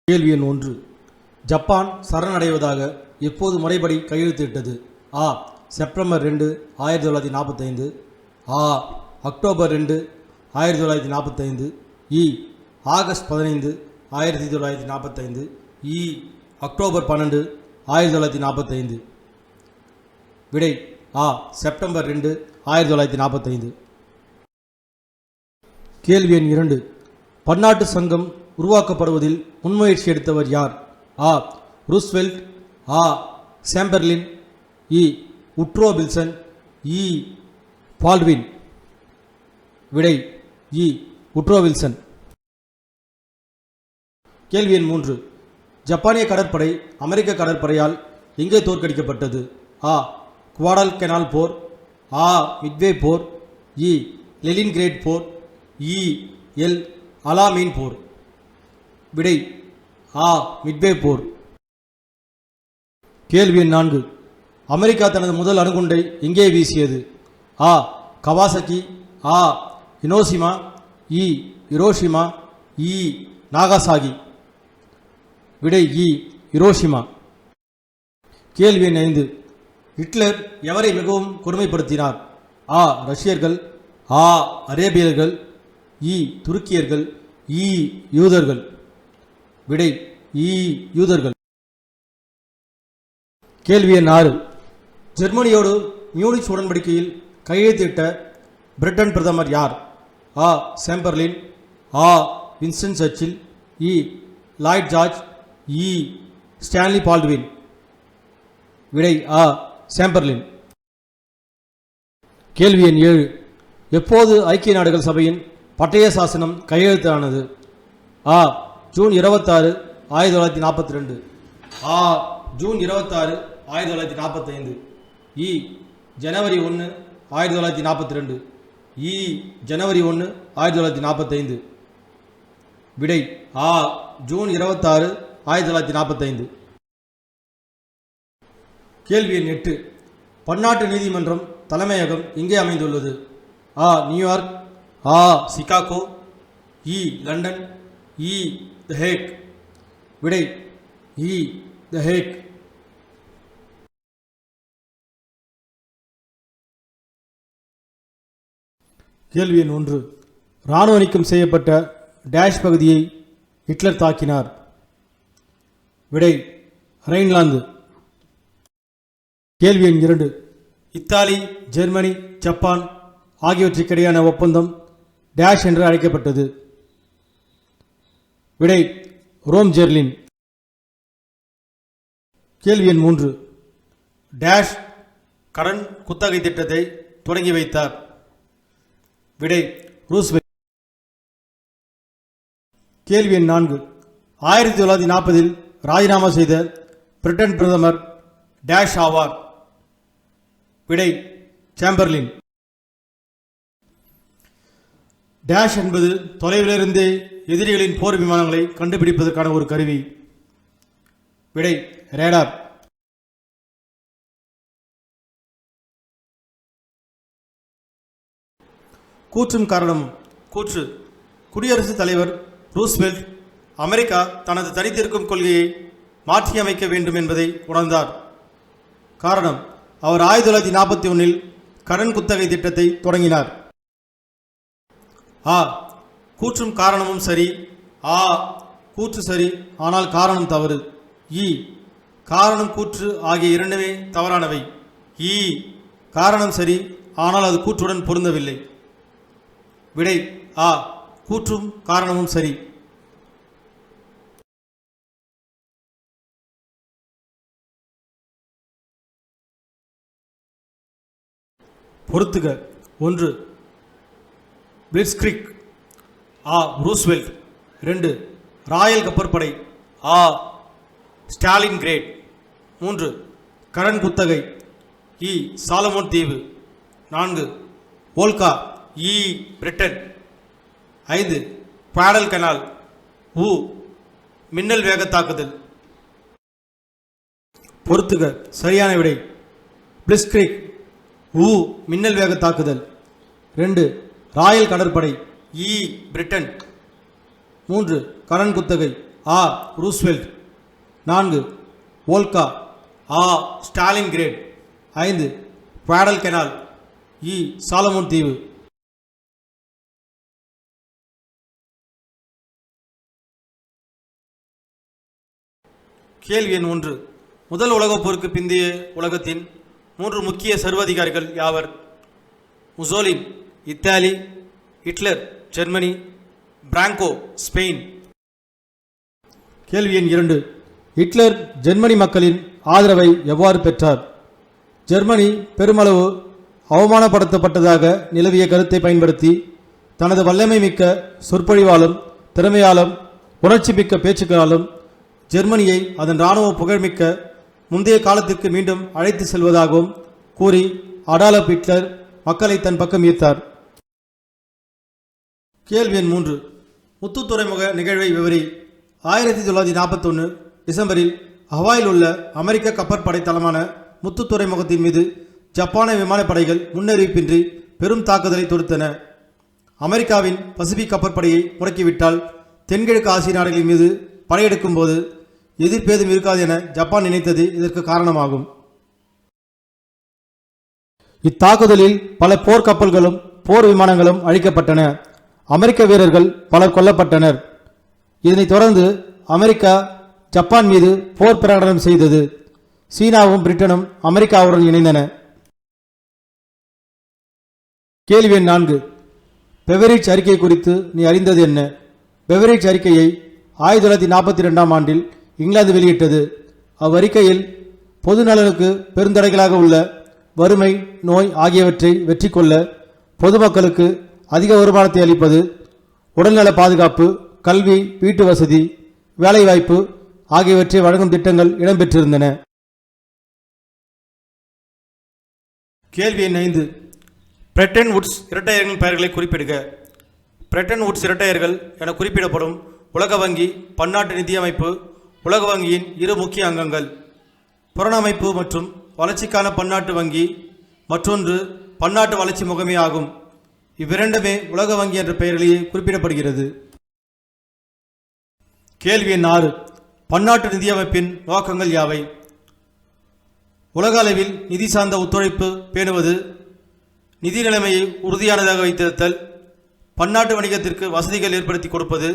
கேள்வி எண் 1. ஜப்பான் சரணடைவதாக எப்போது முறைப்படி கையெழுத்திட்டது? ஆ. செப்டம்பர் 2, 1945. ஆ. அக்டோபர் 2, 1945. இ. ஆகஸ்ட் 15, 1945. இ. அக்டோபர் 12, 1945. விடை ஆ. செப்டம்பர் 2, 1945. கேள்வி எண் 2. பன்னாட்டு சங்கம் உருவாக்கப்படுவதில் முன்முயற்சி எடுத்தவர் யார்? ஆ. ரூஸ்வெல்ட். ஆ. சேம்பர்லின். இ. Woodrow Wilson. இ. பால்ட்வின். விடை இ. Woodrow Wilson. கேள்வி எண் 3. ஜப்பானிய கடற்படை அமெரிக்க கடற்படையால் எங்கே தோற்கடிக்கப்பட்டது? ஆ. குவாடல்கெனால் போர். ஆ. மிட்வே போர். இ. லெனின்கிரேட் போர். இ. எல் அலாமீன் போர். விடை ஆ. மிட்வே போர். கேள்வி எண் 4. அமெரிக்கா தனது முதல் அணுகுண்டை எங்கே வீசியது? ஆ. கவாசகி. ஆ. ஹிரோஷிமா. இ. ஹிரோஷிமா. இ. நாகாசாகி. விடை இ. ஹிரோஷிமா. கேள்வி எண் 5. ஹிட்லர் எவரை மிகவும் கொடுமைப்படுத்தினார்? ஆ. ரஷ்யர்கள். ஆ. அரேபியர்கள். இ. துருக்கியர்கள். இ. யூதர்கள். விடை இ. யூதர்கள். கேள்வி எண் 6. ஜெர்மனியோடு மியூனிச் உடன்படிக்கையில் கையெழுத்திட்ட பிரிட்டன் பிரதமர் யார்? ஆ. சேம்பர்லின். ஆ. Winston Churchill. இ. Lloyd George. இ. Stanley Baldwin. விடை ஆ. சேம்பர்லின். கேள்வி எண் 7. எப்போது ஐக்கிய நாடுகள் சபையின் பட்டய சாசனம் கையெழுத்தானது? ஆ. ஜூன் 26, 1942. ஆ. ஜூன் 26, 1945. இ. ஜனவரி 1, 1942. இ. ஜனவரி 1, 1945. விடை ஆ. ஜூன் 26, 1945. கேள்வி எண் 8. பன்னாட்டு நீதிமன்றம் தலைமையகம் எங்கே அமைந்துள்ளது? ஆ. நியூயார்க். ஆ. சிகாகோ. இ. லண்டன். இ. தி ஹேக். விடை இ. தி ஹேக். கேள்வி எண் 1. இராணுவ நீக்கம் செய்யப்பட்ட டேஷ் பகுதியை ஹிட்லர் தாக்கினார்? விடை ரைன்லாந்து. கேள்வி எண் 2. இத்தாலி, ஜெர்மனி, ஜப்பான் ஆகியவற்றுக்கிடையான ஒப்பந்தம் டேஷ் என்று அழைக்கப்பட்டது? விடை ரோம் ஜெர்லின். கேள்வி எண் 3. டேஷ் கடன் குத்தகை திட்டத்தை தொடங்கி வைத்தார்? விடை ரூஸ்வெல்ட். கேள்வி எண் 4. 1940 ராஜினாமா செய்த பிரிட்டன் பிரதமர் டேஷ் ஆவார்? விடை சேம்பர்லின். டேஷ் என்பது தொலைவிலிருந்தே எதிரிகளின் போர் விமானங்களை கண்டுபிடிப்பதற்கான ஒரு கருவி. விடை ரேடார். கூற்றும் காரணமும். கூற்று. குடியரசுத் தலைவர் ரூஸ்வெல்ட் அமெரிக்கா தனது தனித்திருக்கும் கொள்கையை மாற்றியமைக்க வேண்டும் என்பதை உணர்ந்தார். காரணம். அவர் 1941 கடன் குத்தகை திட்டத்தை தொடங்கினார். ஆ. கூற்றும் காரணமும் சரி. ஆ. கூற்று சரி, ஆனால் காரணம் தவறு. இ. காரணம் கூற்று ஆகிய இரண்டுமே தவறானவை. இ. காரணம் சரி, ஆனால் அது கூற்றுடன் பொருந்தவில்லை. விடை ஆ. கூற்றும் காரணமும் சரி. பொறுத்துக. 1. பிளிட்ஸ்கிரிக். ஆ. ரூஸ்வெல்ட். 2. ராயல் கப்பற்படை. ஆ. ஸ்டாலின் கிரேட். 3. கடன் குத்தகை. இ. சாலமோன் தீவு. 4. ஓல்கா. இ. பிரிட்டன். 5. குவாடல் கனால். உ. மின்னல் வேக தாக்குதல். பொறுத்துக. சரியான விடை பிளிட்ஸ்கிரிக். உ. மின்னல் வேக தாக்குதல். 2. ராயல் கடற்படை. இ. பிரிட்டன். 3. கடன் குத்தகை. ஆ ரூஸ்வெல்ட். 4 வோல்கா. ஆ ஸ்டாலின் கிரேட். 5 குவாடல் கெனால். இ சாலமோன் தீவு. கேள்வி எண் 1. முதல் உலகப் போருக்கு பிந்தைய உலகத்தின் 3 முக்கிய சர்வாதிகாரிகள் யாவர்? Mussolini Italy, Hitler Germany, Franco Spain. கேள்வி எண் 2. ஹிட்லர் ஜெர்மனி மக்களின் ஆதரவை எவ்வாறு பெற்றார்? ஜெர்மனி பெருமளவு அவமானப்படுத்தப்பட்டதாக நிலவிய கருத்தை பயன்படுத்தி தனது வல்லமை மிக்க சொற்பொழிவாலும் திறமையாலும் உணர்ச்சி மிக்க பேச்சுக்களாலும் ஜெர்மனியை அதன் இராணுவ புகழ்மிக்க முந்தைய காலத்திற்கு மீண்டும் அழைத்து செல்வதாகவும் கூறி அடால்ஃப் ஹிட்லர் மக்களை தன் பக்கம் ஈர்த்தார். கேள்வி எண் 3. முத்து துறைமுக நிகழ்வை விவரி. 1941 டிசம்பரில் ஹவாயில் உள்ள அமெரிக்க கப்பற்படை தளமான முத்து துறைமுகத்தின் மீது ஜப்பான விமானப்படைகள் முன்னறிவிப்பின்றி பெரும் தாக்குதலை தொடுத்தன. அமெரிக்காவின் பசிபிக் கப்பற்படையை முடக்கிவிட்டால் தென்கிழக்கு ஆசிய நாடுகளின் மீது படையெடுக்கும் போது எதிர்ப்பேதும் இருக்காது என ஜப்பான் நினைத்தது இதற்கு காரணமாகும். இத்தாக்குதலில் பல போர்க்கப்பல்களும் போர் விமானங்களும் அழிக்கப்பட்டன. அமெரிக்க வீரர்கள் பலர் கொல்லப்பட்டனர். இதனைத் தொடர்ந்து அமெரிக்கா ஜப்பான் மீது போர் பிரகடனம் செய்தது. சீனாவும் பிரிட்டனும் அமெரிக்காவுடன் இணைந்தன. கேள்வி எண் 4. பெவரிட்ஜ் அறிக்கை குறித்து நீ அறிந்தது என்ன? பெவரிட்ஜ் அறிக்கையை 1942 ஆண்டில் இங்கிலாந்து வெளியிட்டது. அவ்வறிக்கையில் பொது நலனுக்கு பெருந்தடைகளாக உள்ள வறுமை, நோய் ஆகியவற்றை வெற்றி கொள்ள பொதுமக்களுக்கு அதிக வருமானத்தை அளிப்பது, உடல்நல பாதுகாப்பு, கல்வி, வீட்டு வசதி, வேலைவாய்ப்பு ஆகியவற்றை வழங்கும் திட்டங்கள் இடம்பெற்றிருந்தன. கேள்வி எண் 5. பிரெட்டன் வுட்ஸ் இரட்டையர்களின் பெயர்களை குறிப்பிடுக. பிரெட்டன் வுட்ஸ் இரட்டையர்கள் என குறிப்பிடப்படும் உலக வங்கி, பன்னாட்டு நிதியமைப்பு உலக வங்கியின் 2 முக்கிய அங்கங்கள். புறணமைப்பு மற்றும் வளர்ச்சிக்கான பன்னாட்டு வங்கி, மற்றொன்று பன்னாட்டு வளர்ச்சி முகமை ஆகும். இவ்விரண்டுமே உலக வங்கி என்ற பெயரிலேயே குறிப்பிடப்படுகிறது. கேள்வி எண் 6. பன்னாட்டு நிதியமைப்பின் நோக்கங்கள் யாவை? உலக அளவில் நிதி சார்ந்த ஒத்துழைப்பு பேணுவது, நிதி நிலைமையை உறுதியானதாக வைத்திருத்தல், பன்னாட்டு வணிகத்திற்கு வசதிகள் ஏற்படுத்தி கொடுப்பது,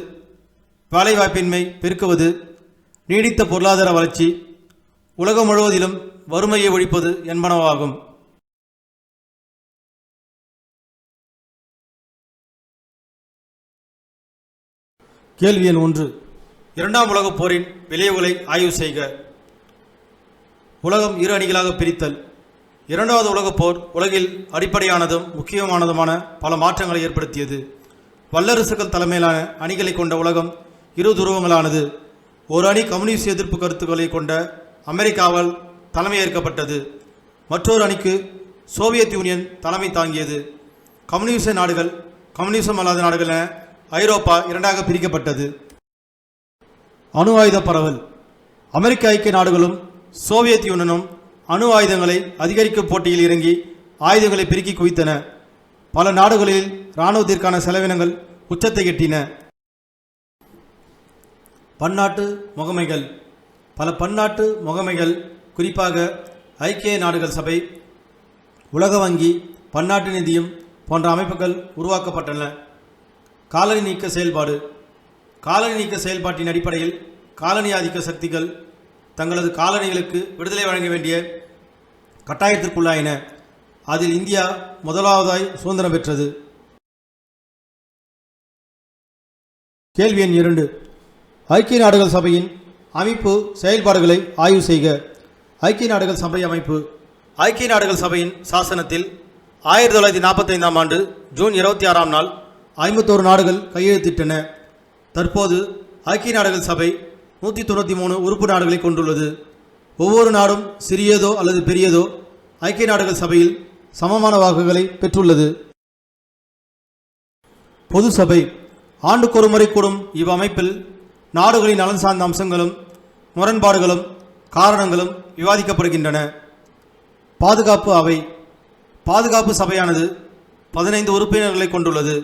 வேலைவாய்ப்பின்மை பெருக்குவது, நீடித்த பொருளாதார வளர்ச்சி, உலகம் முழுவதிலும் வறுமையை ஒழிப்பது என்பனவாகும். கேள்வி எண் 1. 2ஆம் உலகப் போரின் விளைவுகளை ஆய்வு செய்க. உலகம் 2 அணிகளாக பிரித்தல். 2வது உலகப் போர் உலகில் அடிப்படையானதும் முக்கியமானதுமான பல மாற்றங்களை ஏற்படுத்தியது. வல்லரசுகள் தலைமையிலான அணிகளை கொண்ட உலகம் 2 துருவங்களானது. ஒரு அணி கம்யூனிஸ்ட் எதிர்ப்பு கருத்துக்களை கொண்ட அமெரிக்காவால் தலைமையேற்கப்பட்டது. மற்றொரு அணிக்கு சோவியத் யூனியன் தலைமை தாங்கியது. கம்யூனிச நாடுகள், கம்யூனிசம் அல்லாத நாடுகள் என ஐரோப்பா 2ஆக பிரிக்கப்பட்டது. அணு ஆயுத பரவல். அமெரிக்க ஐக்கிய நாடுகளும் சோவியத் யூனியனும் அணு ஆயுதங்களை அதிகரிக்கும் போட்டியில் இறங்கி ஆயுதங்களை பெருக்கி குவித்தன. பல நாடுகளில் இராணுவத்திற்கான செலவினங்கள் உச்சத்தை எட்டின. பன்னாட்டு முகமைகள். பல பன்னாட்டு முகமைகள், குறிப்பாக ஐக்கிய நாடுகள் சபை, உலக வங்கி, பன்னாட்டு நிதியம் போன்ற அமைப்புகள் உருவாக்கப்பட்டன. காலனி நீக்க செயல்பாடு. காலனி நீக்க செயல்பாட்டின் அடிப்படையில் காலனி ஆதிக்க சக்திகள் தங்களது காலனிகளுக்கு விடுதலை வழங்க வேண்டிய கட்டாயத்திற்குள்ளாயின. அதில் இந்தியா முதலாவதாய் சுதந்திரம் பெற்றது. கேள்வி எண் 2. ஐக்கிய நாடுகள் சபையின் அமைப்பு செயல்பாடுகளை ஆய்வு செய்க. ஐக்கிய நாடுகள் சபை அமைப்பு. ஐக்கிய நாடுகள் சபையின் சாசனத்தில் 1945 ஆண்டு ஜூன் 26ஆம் நாள் 51 நாடுகள் கையெழுத்திட்டன. தற்போது ஐக்கிய நாடுகள் சபை 193 உறுப்பு நாடுகளை கொண்டுள்ளது. ஒவ்வொரு நாடும் சிறியதோ அல்லது பெரியதோ ஐக்கிய நாடுகள் சபையில் சமமான வாக்குகளை பெற்றுள்ளது. பொது சபை. ஆண்டுக்கொரு முறை கூடும் இவ்வமைப்பில் நாடுகளின் நலன் சார்ந்த அம்சங்களும் முரண்பாடுகளும் காரணங்களும் விவாதிக்கப்படுகின்றன. பாதுகாப்பு அவை. பாதுகாப்பு சபையானது 15 உறுப்பினர்களை கொண்டுள்ளது.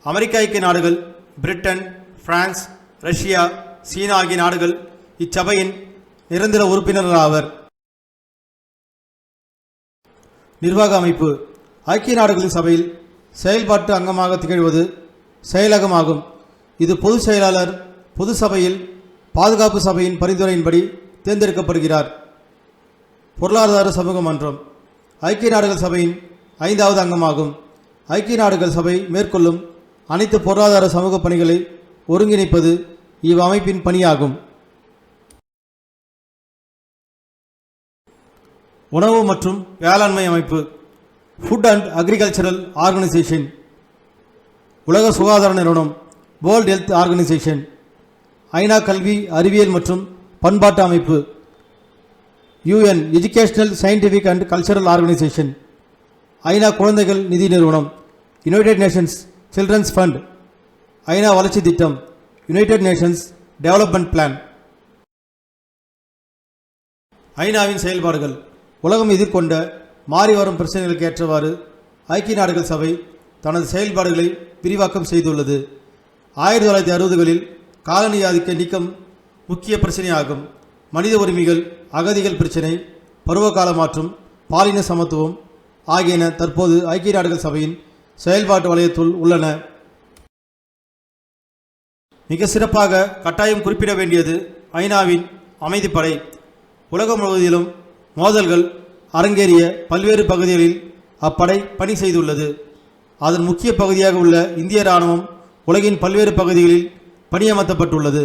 அமெரிக்க ஐக்கிய நாடுகள், பிரிட்டன், பிரான்ஸ், ரஷ்யா, சீனா ஆகிய நாடுகள் இச்சபையின் நிரந்தர உறுப்பினர்கள் ஆவர். நிர்வாக அமைப்பு. ஐக்கிய நாடுகளின் சபையில் செயல்பாட்டு அங்கமாக திகழ்வது செயலகமாகும். இது பொதுச் செயலாளர் பொது சபையில் பாதுகாப்பு சபையின் பரிந்துரையின்படி தேர்ந்தெடுக்கப்படுகிறார். பொருளாதார சமூக மன்றம் ஐக்கிய நாடுகள் சபையின் 5வது அங்கமாகும். ஐக்கிய நாடுகள் சபை மேற்கொள்ளும் அனைத்து பொருளாதார சமூக பணிகளை ஒருங்கிணைப்பது இவ்வமைப்பின் பணியாகும். உணவு மற்றும் வேளாண்மை அமைப்பு. Food and agricultural organisation. உலக சுகாதார நிறுவனம் வேர்ல்ட் ஹெல்த் ஆர்கனைசேஷன். ஐநா கல்வி அறிவியல் மற்றும் பண்பாட்டு அமைப்பு. UN educational scientific and cultural organisation. ஐநா குழந்தைகள் நிதி நிறுவனம் யுனைடெட் நேஷன்ஸ் சில்ட்ரன்ஸ் ஃபண்ட். ஐநா வளர்ச்சி திட்டம் யுனைடெட் நேஷன்ஸ் டெவலப்மெண்ட் பிளான். ஐநாவின் செயல்பாடுகள். உலகம் எதிர்கொண்ட மாறி வரும் பிரச்சனைகளுக்கு ஏற்றவாறு ஐக்கிய நாடுகள் சபை தனது செயல்பாடுகளை விரிவாக்கம் செய்துள்ளது. 1960களில் காலனி ஆதிக்க நீக்கம் முக்கிய பிரச்சனையாகும். மனித உரிமைகள், அகதிகள் பிரச்சினை, பருவகால மாற்றம், பாலின சமத்துவம் ஆகியன தற்போது ஐக்கிய நாடுகள் சபையின் செயல்பாட்டு வலயத்துள் உள்ளன. மிக சிறப்பாக கட்டாயம் குறிப்பிட வேண்டியது ஐநாவின் அமைதிப்படை. உலகம் முழுவதிலும் மோதல்கள் அரங்கேறிய பல்வேறு பகுதிகளில் அப்படை பணி செய்துள்ளது. அதன் முக்கிய பகுதியாக உள்ள இந்திய இராணுவம் உலகின் பல்வேறு பகுதிகளில் பணியமர்த்தப்பட்டுள்ளது.